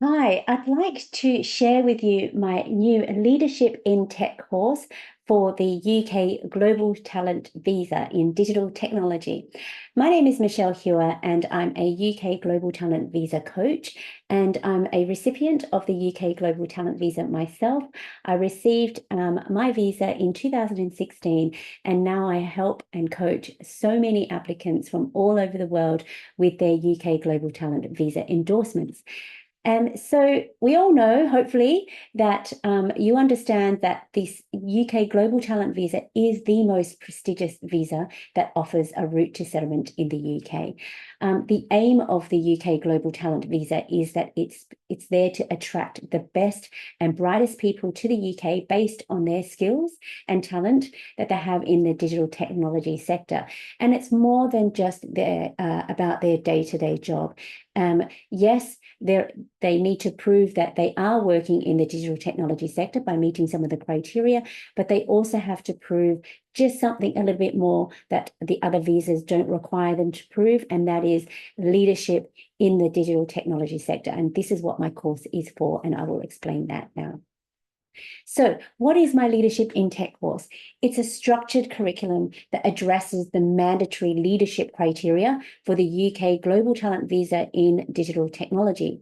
Hi, I'd like to share with you my new Leadership in Tech course for the UK Global Talent Visa in Digital Technology. My name is Michelle Hewer, and I'm a UK Global Talent Visa coach, and I'm a recipient of the UK Global Talent Visa myself. I received my visa in 2016, and now I help and coach so many applicants from all over the world with their UK Global Talent Visa endorsements. And so we all know, hopefully, that you understand that this UK Global Talent Visa is the most prestigious visa that offers a route to settlement in the UK. The aim of the UK Global Talent Visa is that it's there to attract the best and brightest people to the UK based on their skills and talent that they have in the digital technology sector. And it's more than just about their day-to-day job. Yes, they need to prove that they are working in the digital technology sector by meeting some of the criteria, but they also have to prove just something a little bit more that the other visas don't require them to prove, and that is leadership in the digital technology sector. And this is what my course is for, and I will explain that now. So, what is my Leadership in Tech course? It's a structured curriculum that addresses the mandatory leadership criteria for the UK Global Talent Visa in Digital Technology.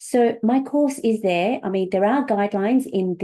So my course is there. I mean, there are guidelines in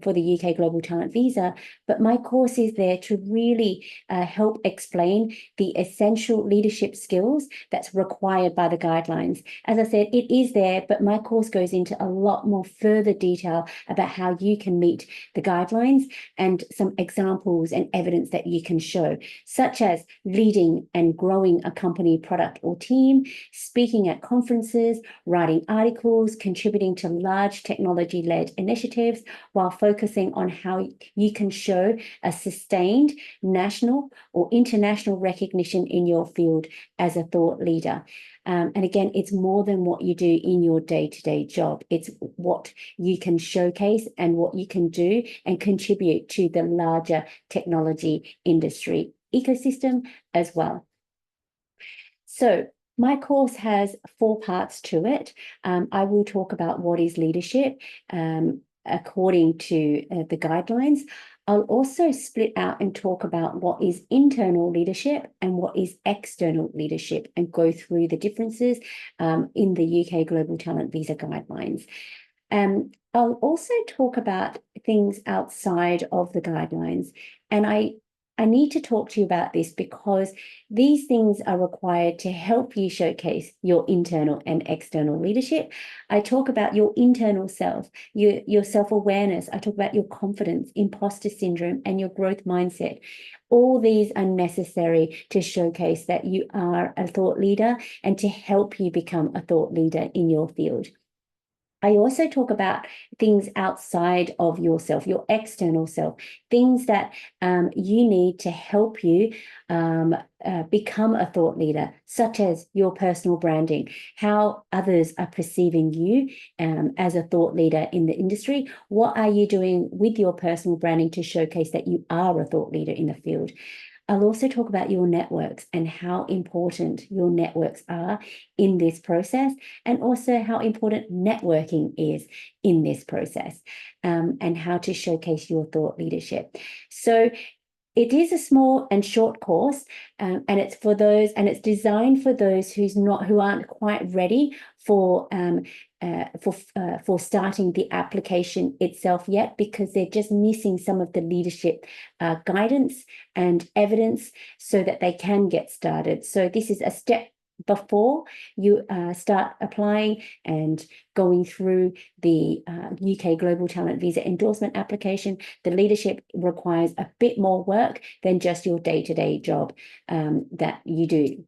for the UK Global Talent Visa, but my course is there to really help explain the essential leadership skills that's required by the guidelines. As I said, it is there, but my course goes into a lot more further detail about how you can meet the guidelines and some examples and evidence that you can show, such as leading and growing a company, product, or team, speaking at conferences, writing articles, contributing to large technology-led initiatives, while focusing on how you can show a sustained national or international recognition in your field as a thought leader. And again, it's more than what you do in your day-to-day job. It's what you can showcase and what you can do and contribute to the larger technology industry ecosystem as well. So my course has 4 parts to it. I will talk about what is leadership according to the guidelines. I'll also split out and talk about what is internal leadership and what is external leadership and go through the differences in the UK Global Talent Visa guidelines. I'll also talk about things outside of the guidelines. And I need to talk to you about this because these things are required to help you showcase your internal and external leadership. I talk about your internal self, your self-awareness. I talk about your confidence, imposter syndrome, and your growth mindset. All these are necessary to showcase that you are a thought leader and to help you become a thought leader in your field. I also talk about things outside of yourself, your external self, things that you need to help you become a thought leader, such as your personal branding, how others are perceiving you as a thought leader in the industry. What are you doing with your personal branding to showcase that you are a thought leader in the field? I'll also talk about your networks and how important your networks are in this process, and also how important networking is in this process, and how to showcase your thought leadership. So it is a small and short course, and it's designed for those who aren't quite ready for starting the application itself yet, because they're just missing some of the leadership guidance and evidence so that they can get started. So this is a step before you start applying and going through the UK Global Talent Visa endorsement application. The leadership requires a bit more work than just your day-to-day job that you do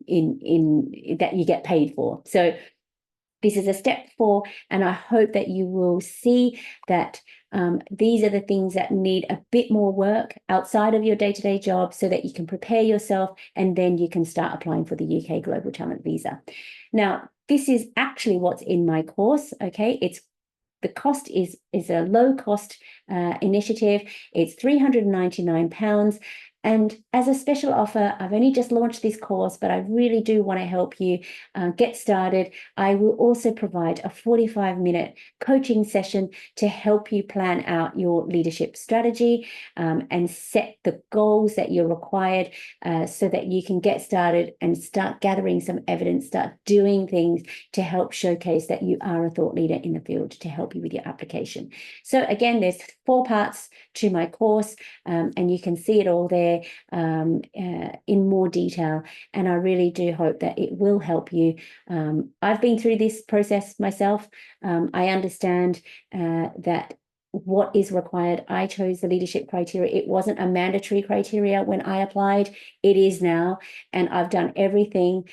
that you get paid for. So this is a step 4, and I hope that you will see that these are the things that need a bit more work outside of your day-to-day job so that you can prepare yourself, and then you can start applying for the UK Global Talent Visa. Now, this is actually what's in my course, okay? The cost is a low cost initiative. It's £399. And as a special offer, I've only just launched this course, but I really do want to help you get started. I will also provide a 45-minute coaching session to help you plan out your leadership strategy and set the goals that you're required so that you can get started and start gathering some evidence, start doing things to help showcase that you are a thought leader in the field to help you with your application. So again, there's 4 parts to my course, and you can see it all there in more detail. And I really do hope that it will help you. I've been through this process myself. I understand that what is required. I chose the leadership criteria. It wasn't a mandatory criteria when I applied. It is now. And I've done everything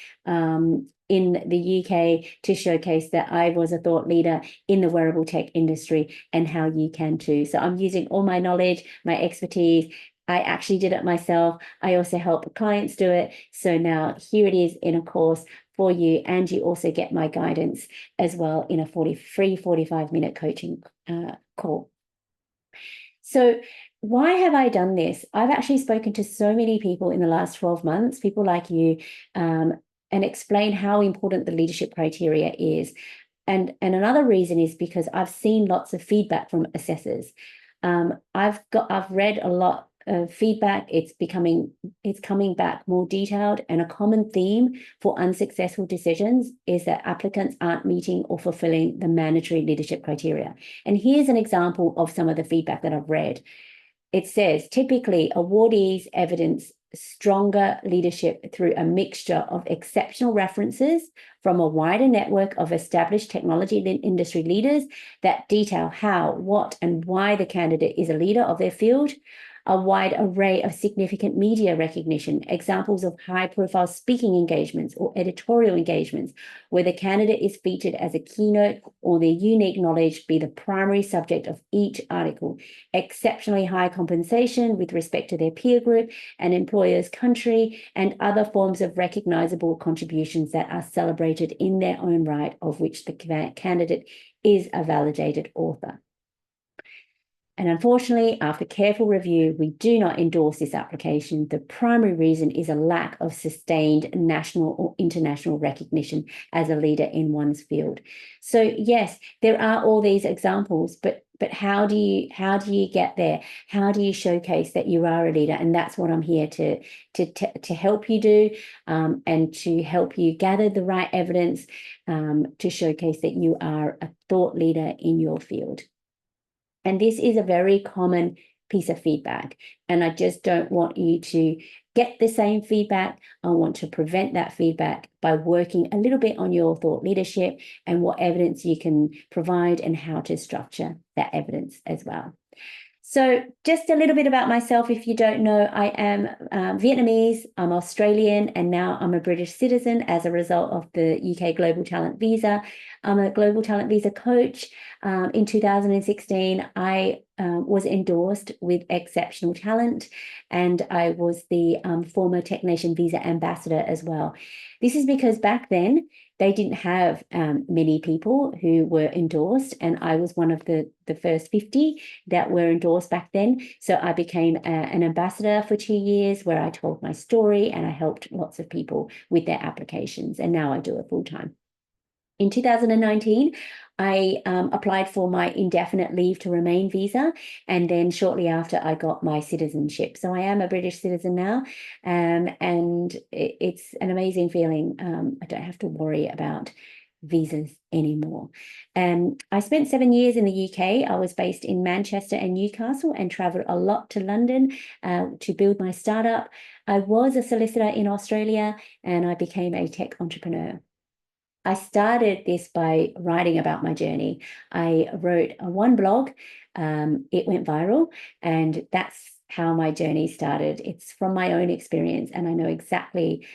in the UK to showcase that I was a thought leader in the wearable tech industry and how you can too. So I'm using all my knowledge, my expertise. I actually did it myself. I also help clients do it. So now here it is in a course for you, and you also get my guidance as well in a free 45-minute coaching call. So why have I done this? I've actually spoken to so many people in the last 12 months, people like you, and explain how important the leadership criteria is. And another reason is because I've seen lots of feedback from assessors. I've read a lot of feedback. It's coming back more detailed, and a common theme for unsuccessful decisions is that applicants aren't meeting or fulfilling the mandatory leadership criteria. And here's an example of some of the feedback that I've read. It says, typically, awardees evidence stronger leadership through a mixture of exceptional references from a wider network of established technology industry leaders that detail how, what, and why the candidate is a leader of their field, a wide array of significant media recognition, examples of high-profile speaking engagements or editorial engagements where the candidate is featured as a keynote or their unique knowledge be the primary subject of each article, exceptionally high compensation with respect to their peer group and employer's country, and other forms of recognizable contributions that are celebrated in their own right, of which the candidate is a validated author. And unfortunately, after careful review, we do not endorse this application. The primary reason is a lack of sustained national or international recognition as a leader in one's field. So yes, there are all these examples, but how do you get there? How do you showcase that you are a leader? And that's what I'm here to help you do, and to help you gather the right evidence to showcase that you are a thought leader in your field. And this is a very common piece of feedback. And I just don't want you to get the same feedback. I want to prevent that feedback by working a little bit on your thought leadership and what evidence you can provide and how to structure that evidence as well. So just a little bit about myself. If you don't know, I am Vietnamese, I'm Australian, and now I'm a British citizen as a result of the UK Global Talent Visa. I'm a Global Talent Visa coach. In 2016, I was endorsed with Exceptional Talent, and I was the former Technation Visa Ambassador as well. This is because back then, they didn't have many people who were endorsed, and I was one of the first 50 that were endorsed back then. So I became an ambassador for 2 years, where I told my story and I helped lots of people with their applications, and now I do it full time. In 2019, I applied for my indefinite leave to remain visa, and then shortly after I got my citizenship. So I am a British citizen now, and it's an amazing feeling. I don't have to worry about visas anymore. I spent 7 years in the UK. I was based in Manchester and Newcastle and traveled a lot to London to build my startup. I was a solicitor in Australia, and I became a tech entrepreneur. I started this by writing about my journey. I wrote one blog, it went viral, and that's how my journey started. It's from my own experience, and I know exactly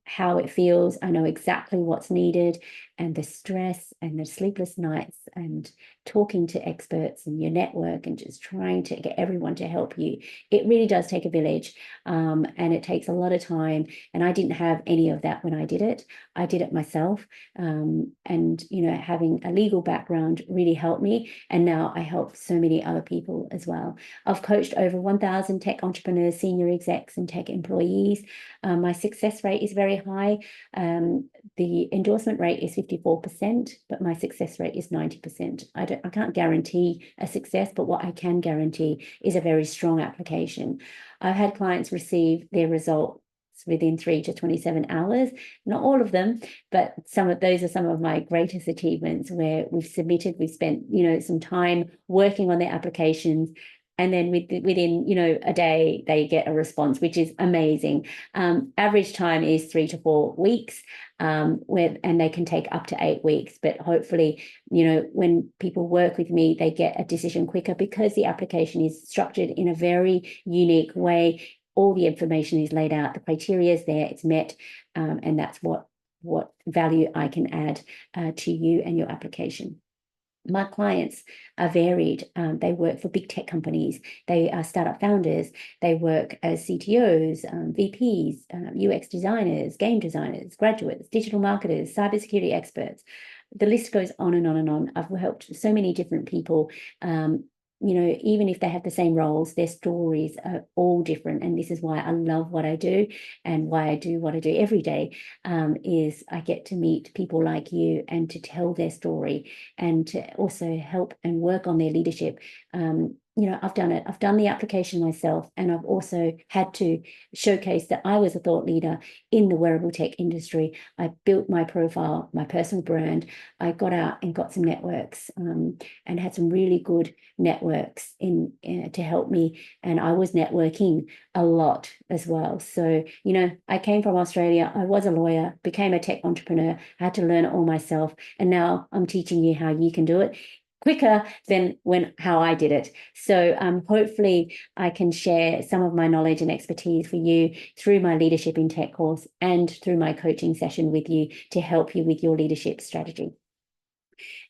how it feels. I know exactly what's needed, and the stress and the sleepless nights and talking to experts and your network and just trying to get everyone to help you. It really does take a village, and it takes a lot of time. And I didn't have any of that when I did it. I did it myself. And, having a legal background really helped me. And now I help so many other people as well. I've coached over 1,000 tech entrepreneurs, senior execs, and tech employees. My success rate is very high. The endorsement rate is 54%, but my success rate is 90%. I can't guarantee a success, but what I can guarantee is a very strong application. I've had clients receive their results within 3 to 27 hours. Not all of them, but those are some of my greatest achievements where we've spent, some time working on their applications. And then within, a day, they get a response, which is amazing. Average time is 3 to 4 weeks, and they can take up to 8 weeks. But hopefully, when people work with me, they get a decision quicker because the application is structured in a very unique way. All the information is laid out, the criteria is there, it's met, and that's what value I can add to you and your application. My clients are varied. They work for big tech companies. They are startup founders. They work as CTOs, VPs, UX designers, game designers, graduates, digital marketers, cybersecurity experts. The list goes on and on and on. I've helped so many different people. Even if they have the same roles, their stories are all different. And this is why I love what I do, and why I do what I do every day, is I get to meet people like you and to tell their story and to also help and work on their leadership. I've done it. I've done the application myself, and I've also had to showcase that I was a thought leader in the wearable tech industry. I built my profile, my personal brand. I got out and got some networks, and had some really good networks to help me. And I was networking a lot as well. So, I came from Australia. I was a lawyer, became a tech entrepreneur. I had to learn it all myself. And now I'm teaching you how you can do it quicker than how I did it. So hopefully I can share some of my knowledge and expertise for you through my Leadership in Tech course and through my coaching session with you to help you with your leadership strategy.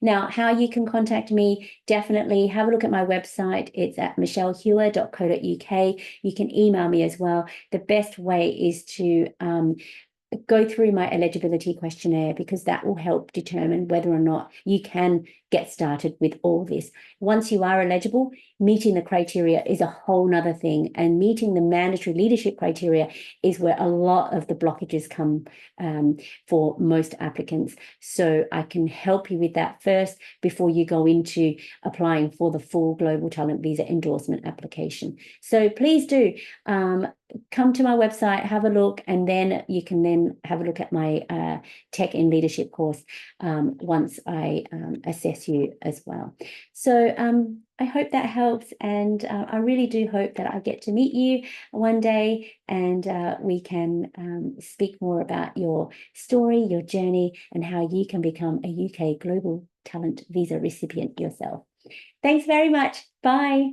Now, how you can contact me, definitely have a look at my website. It's at michellehewer.co.uk. You can email me as well. The best way is to go through my eligibility questionnaire, because that will help determine whether or not you can get started with all this. Once you are eligible, meeting the criteria is a whole nother thing, and meeting the mandatory leadership criteria is where a lot of the blockages come for most applicants. So I can help you with that first before you go into applying for the full Global Talent Visa endorsement application. So please do come to my website, have a look, and then you can then have a look at my Tech in Leadership course once I assess you as well. So I hope that helps, and I really do hope that I get to meet you one day, and we can speak more about your story, your journey, and how you can become a UK Global Talent Visa recipient yourself. Thanks very much. Bye.